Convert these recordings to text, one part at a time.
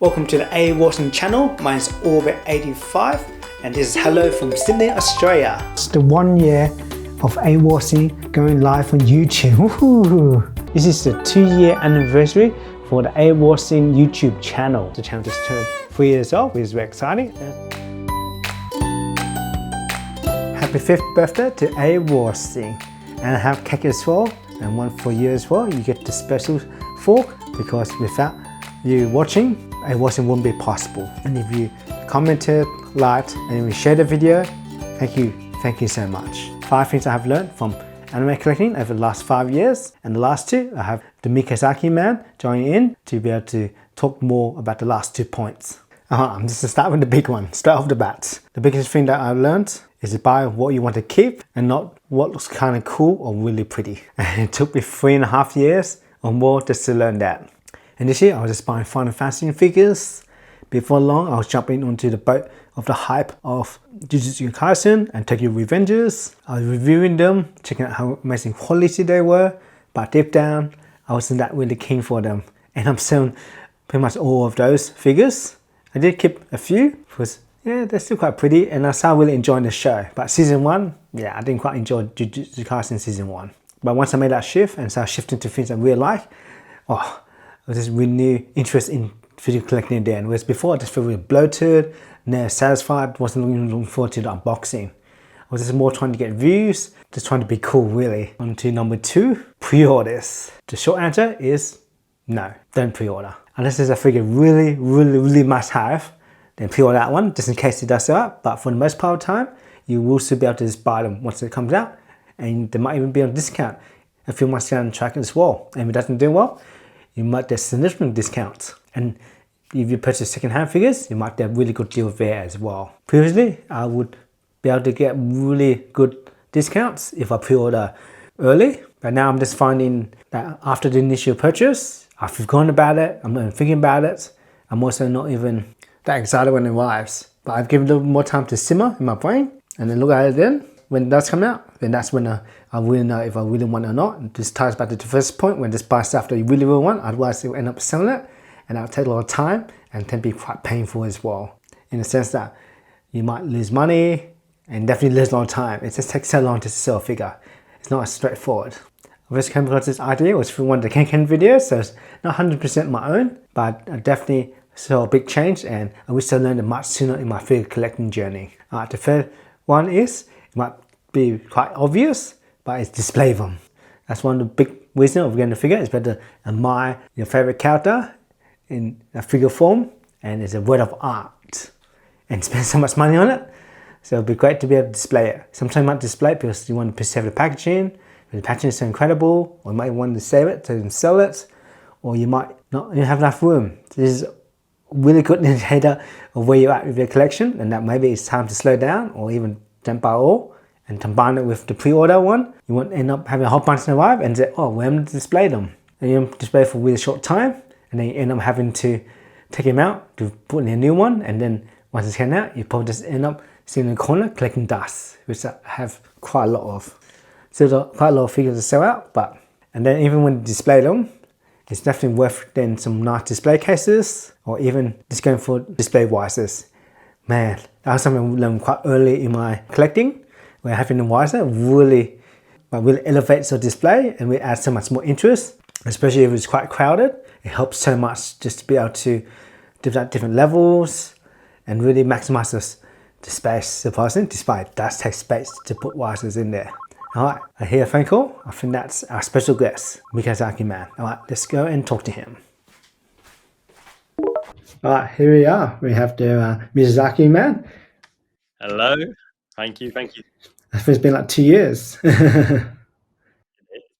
Welcome to the Awarsing channel. Mine's Orbit85 and this is hello from Sydney, Australia. It's the 1 year of Awarsing going live on YouTube. Woohoo! This is the 2-year anniversary for the Awarsing YouTube channel. The channel just turned 3 years old, which is very exciting. Happy 5th birthday to Awarsing. And I have cake as well, and one for you as well. You get the special fork because without you watching, Awarsing wouldn't be possible. And if you commented, liked, and if you shared the video, thank you so much. 5 things I have learned from anime collecting over the last 5 years, and the last 2, I have the Miyazaki Man joining in to be able to talk more about the last 2 points. I'm just to start with the big one, straight off the bat. The biggest thing that I've learned is to buy what you want to keep and not what looks kind of cool or really pretty. And it took me 3.5 years or more just to learn that. And this year I was just buying Final Fantasy figures. Before long I was jumping onto the boat of the hype of Jujutsu Kaisen and Tokyo Revengers. I was reviewing them, checking out how amazing quality they were, but deep down I wasn't that really keen for them. And I'm selling pretty much all of those figures. I did keep a few because yeah, they're still quite pretty and I started really enjoying the show. But season 1, yeah, I didn't quite enjoy Jujutsu Kaisen season 1. But once I made that shift and started shifting to things I really like, I was just renewed interest in video collecting again. Whereas before I just felt really bloated, never satisfied, wasn't looking forward to the unboxing. I was just more trying to get views, just trying to be cool really. On to number 2, pre-orders. The short answer is no, don't pre-order. Unless there's a figure really must have, then pre-order that one just in case it does sell out. But for the most part of the time, you will still be able to just buy them once it comes out. And they might even be on discount a few months down the track as well. And if it doesn't do well, you might get significant discounts. And if you purchase second-hand figures, you might get a really good deal there as well. Previously, I would be able to get really good discounts if I pre-order early. But now I'm just finding that after the initial purchase, I've forgotten about it, I'm not even thinking about it. I'm also not even that excited when it arrives. But I've given a little more time to simmer in my brain and then look at it then. When it does come out, then that's when I really know if I really want it or not. And this ties back to the first point, when just buy stuff that you really want, otherwise you'll end up selling it. And that'll take a lot of time and can be quite painful as well. In the sense that you might lose money and definitely lose a lot of time. It just takes so long to sell a figure. It's not as straightforward. I first came across this idea was through one of the Keepand videos, so it's not 100% my own, but I definitely saw a big change and I wish I learned it much sooner in my figure collecting journey. The third one is, it might be quite obvious, but it's display them. That's one of the big reasons of getting a figure. It's better to admire your favorite character in a figure form, and it's a work of art, and spend so much money on it. So it'd be great to be able to display it. Sometimes you might display it because you want to preserve the packaging, but the packaging is so incredible, or you might want to save it so you can sell it, or you might not even have enough room. This is a really good indicator of where you're at with your collection, and that maybe it's time to slow down or even don't buy all and combine it with the pre-order one. You won't end up having a whole bunch arrive and say, oh, we're going to display them. And you display for a really short time, and then you end up having to take them out to put in a new one, and then once it's taken out, you probably just end up sitting in the corner collecting dust, which I have quite a lot of. So there's quite a lot of figures to sell out, and then even when you display them, it's definitely worth then some nice display cases, or even just going for display visors. Man, that was something I learned quite early in my collecting, where having a visor really elevates your display and will add so much more interest, especially if it's quite crowded. It helps so much just to be able to develop different levels and really maximize the space surprisingly, despite it does take space to put visors in there. Alright, I hear a phone call. I think that's our special guest, Miyazaki Man. Alright, let's go and talk to him. Alright, here we are. We have the Miyazaki Man. Hello. Thank you. I think it's been like 2 years. It's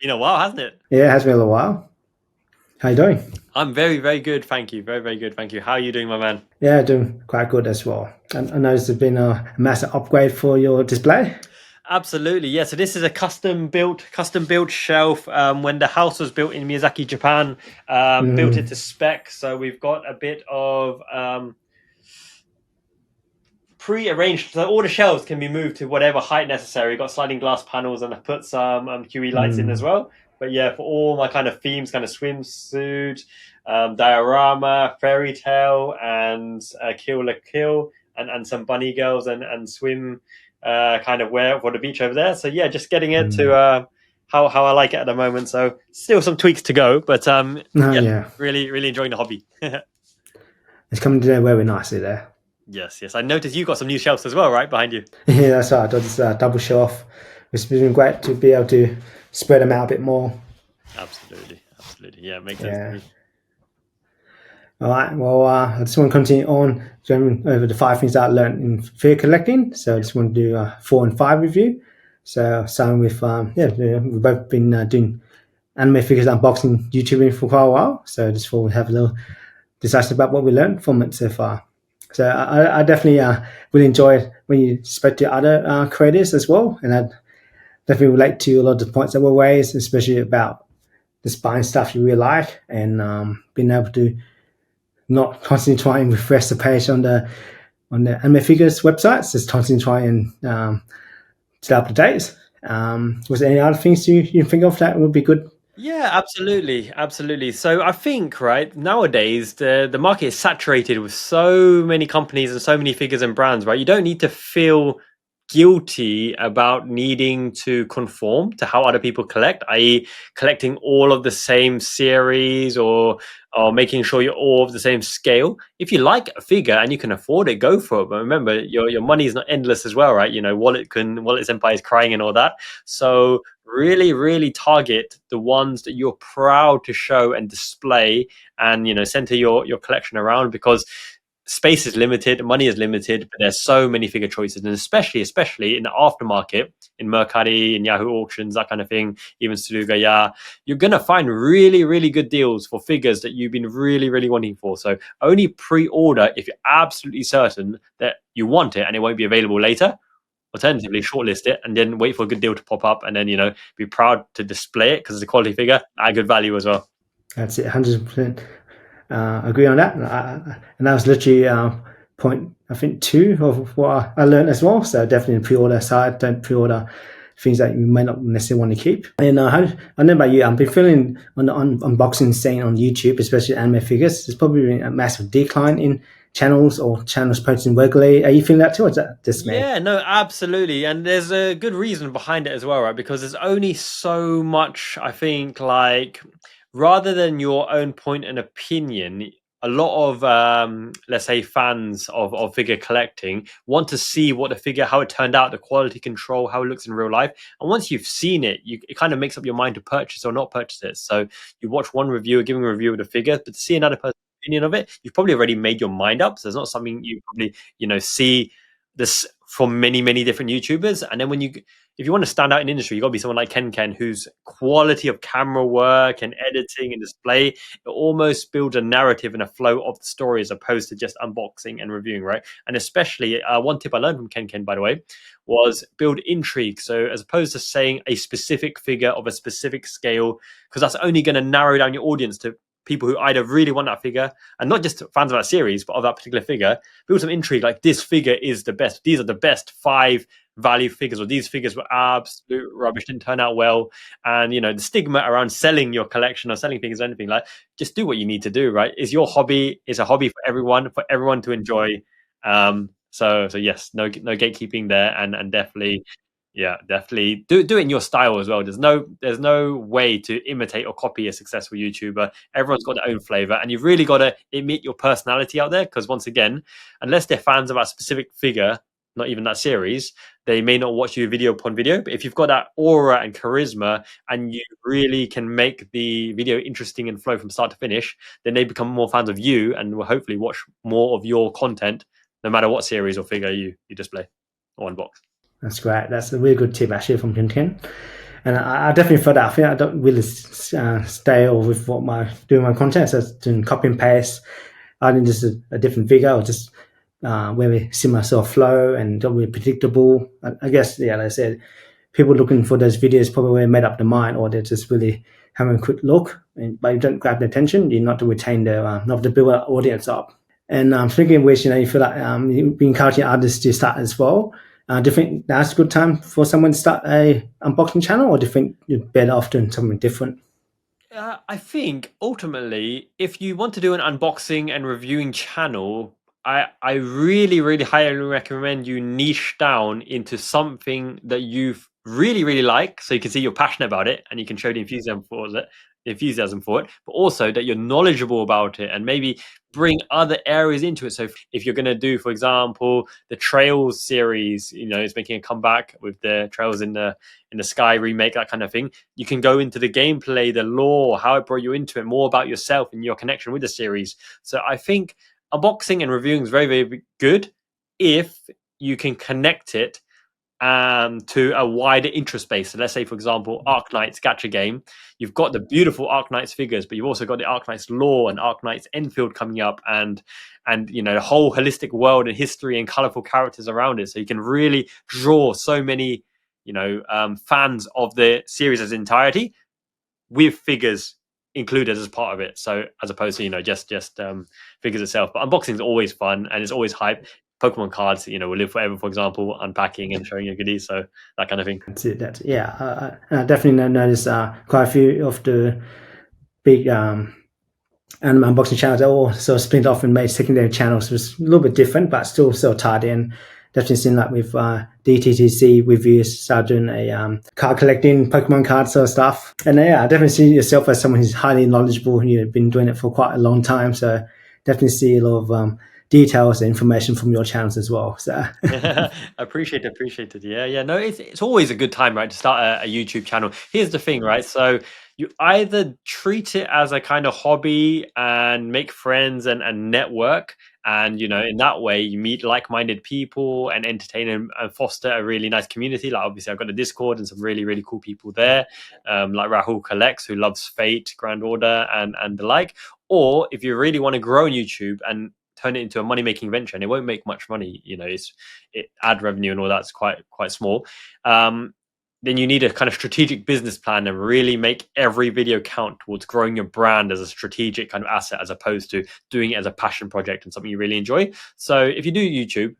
been a while, hasn't it? Yeah, it has been a little while. How you doing? I'm very good, thank you. Very good, thank you. How are you doing, my man? Yeah, doing quite good as well. I noticed there's been a massive upgrade for your display. Absolutely, yeah. So this is a custom built shelf. When the house was built in Miyazaki, Japan, built it to spec. So we've got a bit of pre-arranged, so all the shelves can be moved to whatever height necessary. We've got sliding glass panels, and I put some QE lights in as well. But yeah, for all my kind of themes, kind of swimsuit, Diorama, Fairy Tale, and Kill la Kill, and some bunny girls and swim kind of wear for the beach over there. So yeah, just getting it to how I like it at the moment. So still some tweaks to go, but Yeah, really enjoying the hobby. it's coming together very nicely there. Yes. I noticed you got some new shelves as well, right, behind you. Yeah, that's right. I got this double shelf. It's been great to be able to spread them out a bit more. Absolutely. Yeah, makes sense Yeah. to me. All right. Well, I just want to continue on going over the 5 things that I learned in figure collecting. So I just want to do a 4 and 5 review. So starting with we've both been doing anime figures unboxing YouTubing for quite a while. So just thought we'd have a little discussion about what we learned from it so far. So I definitely really enjoyed when you spoke to other creators as well, and I definitely relate to a lot of the points that were raised, especially about just buying stuff you really like and being able to not constantly try and refresh the page on the anime figures websites, just constantly try and stay up to date. Was there any other things you think of that would be good? Yeah, absolutely. So I think right nowadays the market is saturated with so many companies and so many figures and brands. Right, you don't need to feel guilty about needing to conform to how other people collect, i.e., collecting all of the same series or making sure you're all of the same scale. If you like a figure and you can afford it, go for it. But remember, your money is not endless as well, right? You know, Wallet Senpai is crying and all that. So really target the ones that you're proud to show and display and center your collection around, because space is limited, money is limited, but there's so many figure choices, and especially in the aftermarket, in Mercari, in Yahoo auctions, that kind of thing, even Surugaya, you're gonna find really good deals for figures that you've been really wanting for. So only pre-order if you're absolutely certain that you want it and it won't be available later. Alternatively, shortlist it and then wait for a good deal to pop up, and then be proud to display it because it's a quality figure at good value as well. That's it, 100%. Agree on that. And that was literally point, I think, 2 of what I learned as well. So definitely the pre-order side, don't pre-order things that you may not necessarily want to keep. And I don't know about you, I've been feeling on the unboxing scene on YouTube, especially anime figures, there's probably been a massive decline in channels posting regularly. Are you feeling that too, or is that just me? Yeah, no, absolutely. And there's a good reason behind it as well, right? Because there's only so much, I think, like, rather than your own point and opinion, a lot of let's say fans of figure collecting want to see what the figure, how it turned out, the quality control, how it looks in real life. And once you've seen it, it kind of makes up your mind to purchase or not purchase it. So you watch one reviewer giving a review of the figure, but to see another person's opinion of it, you've probably already made your mind up. So it's not something you probably see this from many different YouTubers. And then if you want to stand out in industry, you got to be someone like Ken, whose quality of camera work and editing and display, it almost builds a narrative and a flow of the story as opposed to just unboxing and reviewing, right? And especially one tip I learned from Ken, by the way, was build intrigue. So as opposed to saying a specific figure of a specific scale, because that's only going to narrow down your audience to people who either really want that figure and not just fans of that series, but of that particular figure. Build some intrigue, like this figure is the best. These are the best 5 value figures, or these figures were absolute rubbish, didn't turn out well. And the stigma around selling your collection or selling figures or anything, like, just do what you need to do, right? It's your hobby. It's a hobby for everyone to enjoy. So yes, no gatekeeping there, and definitely. Yeah, definitely do it in your style as well. There's no way to imitate or copy a successful YouTuber. Everyone's got their own flavor, and you've really got to emit your personality out there. Because once again, unless they're fans of a specific figure, not even that series, they may not watch you video upon video. But if you've got that aura and charisma, and you really can make the video interesting and flow from start to finish, then they become more fans of you and will hopefully watch more of your content, no matter what series or figure you display or unbox. That's great. That's a really good tip actually from Ken. And I definitely feel that. I think I don't really stay with doing my content. So doing copy and paste, adding just a different figure, or just very similar sort of flow and don't really predictable. I guess, yeah, like I said, people looking for those videos probably made up their mind, or they're just really having a quick look. But you don't grab their attention, you're not to retain their, not to build an audience up. And speaking of which, you feel like you've been encouraging others to start as well. Do you think that's a good time for someone to start a unboxing channel, or do you think you're better off doing something different? I think ultimately, if you want to do an unboxing and reviewing channel, I really really highly recommend you niche down into something that you really like, so you can see you're passionate about it and you can show enthusiasm for it, but also that you're knowledgeable about it and maybe bring other areas into it. So if you're going to do, for example, the Trails series, it's making a comeback with the Trails in the Sky remake, that kind of thing. You can go into the gameplay, the lore, how it brought you into it, more about yourself and your connection with the series. So I think unboxing and reviewing is very, very good if you can connect it to a wider interest base. So let's say, for example, Arknight's gacha game. You've got the beautiful Arknight's figures, but you've also got the Arknight's lore and Arknight's Enfield coming up, and the whole holistic world and history and colorful characters around it. So you can really draw so many fans of the series as entirety with figures included as part of it. So as opposed to just figures itself. But unboxing is always fun and it's always hype. Pokemon cards, will live forever. For example, unpacking and showing your goodies, so that kind of thing. That's it. I definitely noticed quite a few of the big anime unboxing channels are all sort of split off and made secondary channels. It was a little bit different, but still so tied in. Definitely seen like with DTTC reviews, started doing a card collecting, Pokemon cards sort of stuff. And I definitely see yourself as someone who's highly knowledgeable and you've been doing it for quite a long time. So definitely see a lot of details and information from your channels as well. So appreciate it. Yeah. No, it's always a good time, right, to start a YouTube channel. Here's the thing, right? So you either treat it as a kind of hobby and make friends and network, and in that way you meet like-minded people and entertain and foster a really nice community. Like obviously I've got a Discord and some really really cool people there, like Rahul Collects, who loves Fate, Grand Order, and the like. Or if you really want to grow on YouTube and turn it into a money-making venture, and it won't make much money, ad revenue and all that's quite small, then you need a kind of strategic business plan and really make every video count towards growing your brand as a strategic kind of asset, as opposed to doing it as a passion project and something you really enjoy. So if you do YouTube,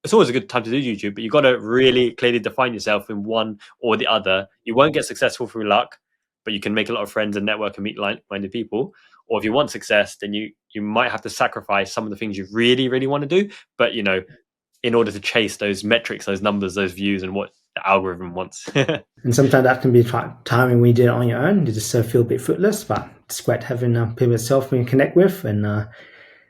it's always a good time to do YouTube, but you've got to really clearly define yourself in one or the other. You won't get successful through luck, but you can make a lot of friends and network and meet like-minded people. Or if you want success, then you might have to sacrifice some of the things you really really want to do, but in order to chase those metrics, those numbers, those views, and what the algorithm wants. and sometimes that can be timing when you do it on your own. You just feel a bit fruitless, but it's great having people yourself you can connect with and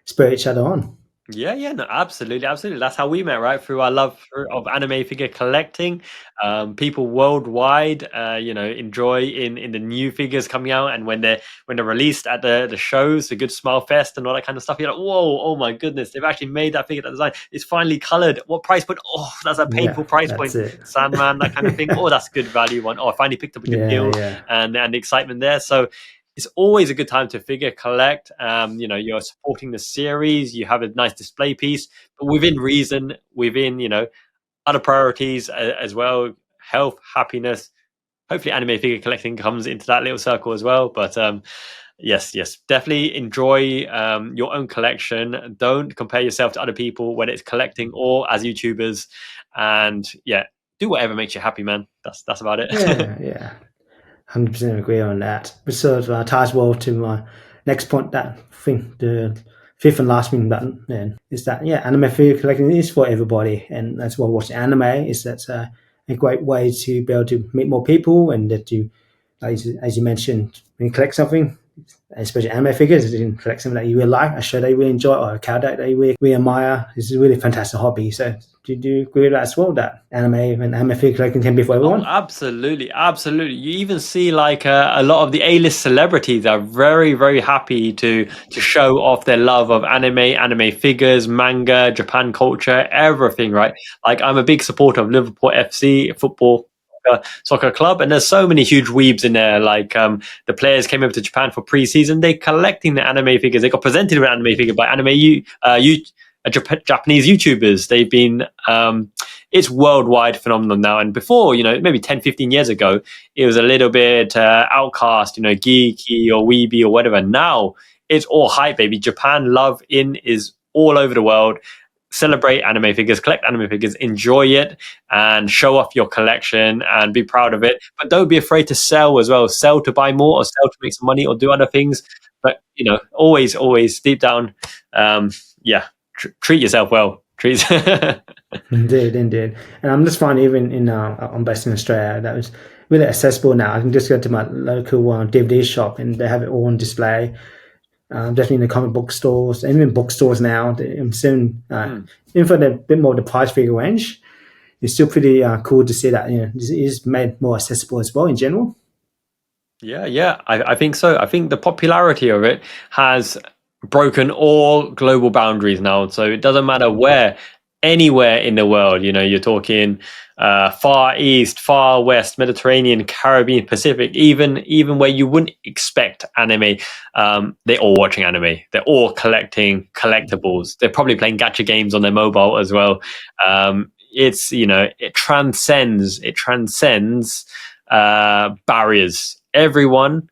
spur each other on. Yeah, no, absolutely. That's how we met, right? Through our love of anime figure collecting. People worldwide, enjoy in the new figures coming out, and when they're released at the shows, the Good Smile Fest, and all that kind of stuff. You're like, whoa, oh my goodness, they've actually made that figure, that design. It's finally colored. What price point? Oh, that's a painful price point. Sandman, that kind of thing. Oh, that's good value one. Oh, I finally picked up a good deal, and the excitement there. So it's always a good time to figure collect. You're supporting the series, you have a nice display piece, but within reason, within other priorities as well, health, happiness. Hopefully anime figure collecting comes into that little circle as well. But yes, definitely enjoy your own collection. Don't compare yourself to other people, whether it's collecting or as YouTubers, and do whatever makes you happy, man. That's about it. Yeah. 100% agree on that. Which sort of ties well to my next point, that thing, the fifth and last thing that is that, anime figure collecting is for everybody. And that's why watching anime is that's a great way to be able to meet more people, and that you, as you mentioned, when you collect something, especially anime figures, you can collect something that you really like, a show that you really enjoy, or a character that you really admire. It's a really fantastic hobby. So do you agree with that as well, that anime and anime figure collecting can be for everyone? Oh, absolutely. You even see like a lot of the A-list celebrities are very, very happy to show off their love of anime figures, manga, Japan culture, everything, right? Like I'm a big supporter of Liverpool FC football soccer club, and there's so many huge weebs in there. Like the players came over to Japan for pre-season, they collecting the anime figures. They got presented with an anime figure by Japanese YouTubers. They've been it's worldwide phenomenon now. And before, maybe 10, 15 years ago, it was a little bit outcast, geeky or weeby or whatever. Now it's all hype, baby. Japan love is all over the world. celebrate anime figures, collect anime figures, enjoy it, and show off your collection and be proud of it. But don't be afraid to sell as well. Sell to buy more, or sell to make some money, or do other things. But always deep down, yeah, treat yourself well. Treat. Indeed. And I'm just finding even I'm based in Australia, that was really accessible now. I can just go to my local DVD shop and they have it all on display. Definitely in the comic book stores, and even bookstores now. I'm seeing, even for the bit more of the price figure range, it's still pretty cool to see that this is made more accessible as well in general. Yeah, I think so. I think the popularity of it has broken all global boundaries now. So it doesn't matter where, anywhere in the world, you're talking Far East, Far West, Mediterranean, Caribbean, Pacific, even where you wouldn't expect anime, they're all watching anime. They're all collecting collectibles. They're probably playing gacha games on their mobile as well. It transcends barriers. Everyone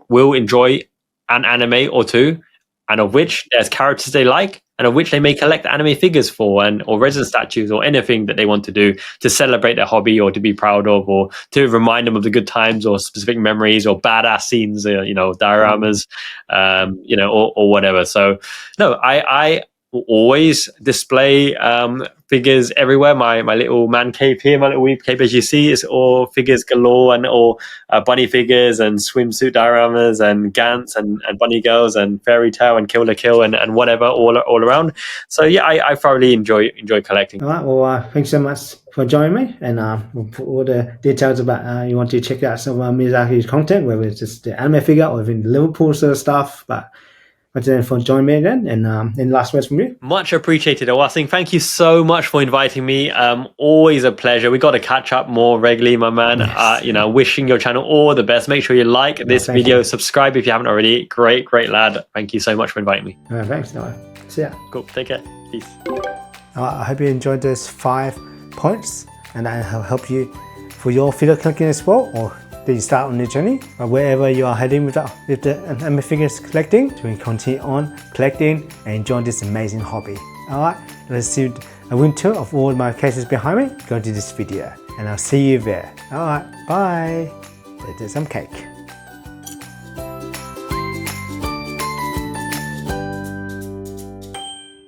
will enjoy an anime or two, and of which there's characters they like, and of which they may collect anime figures for, or resin statues, or anything that they want to do to celebrate their hobby, or to be proud of, or to remind them of the good times, or specific memories, or badass scenes, dioramas, or whatever. So, no, I always display figures everywhere. My little man cave here, my little weep cave, as you see, is all figures galore, and all bunny figures and swimsuit dioramas and Gantz and bunny girls and fairy tale and Kill la Kill and whatever all around. So yeah, I thoroughly enjoy collecting. All right, well, thanks so much for joining me, and we'll put all the details about you want to check out some of Miyazaki's content, whether it's just the anime figure or even Liverpool sort of stuff. But thanks again for joining me again, and last words from you. Much appreciated, Awarsing. Thank you so much for inviting me. Always a pleasure. We got to catch up more regularly, my man. Yes. Wishing your channel all the best. Make sure you like this video, subscribe if you haven't already. Great lad. Thank you so much for inviting me. All right, thanks. See ya. Cool. Take care. Peace. I hope you enjoyed those 5 points, and that will help you for your figure collecting as well, or that you start on the journey, or wherever you are heading with the anime figures collecting, so you can continue on collecting and enjoying this amazing hobby. Alright, let's see a room tour of all my cases behind me. Go to this video, and I'll see you there. Alright, bye. There's some cake.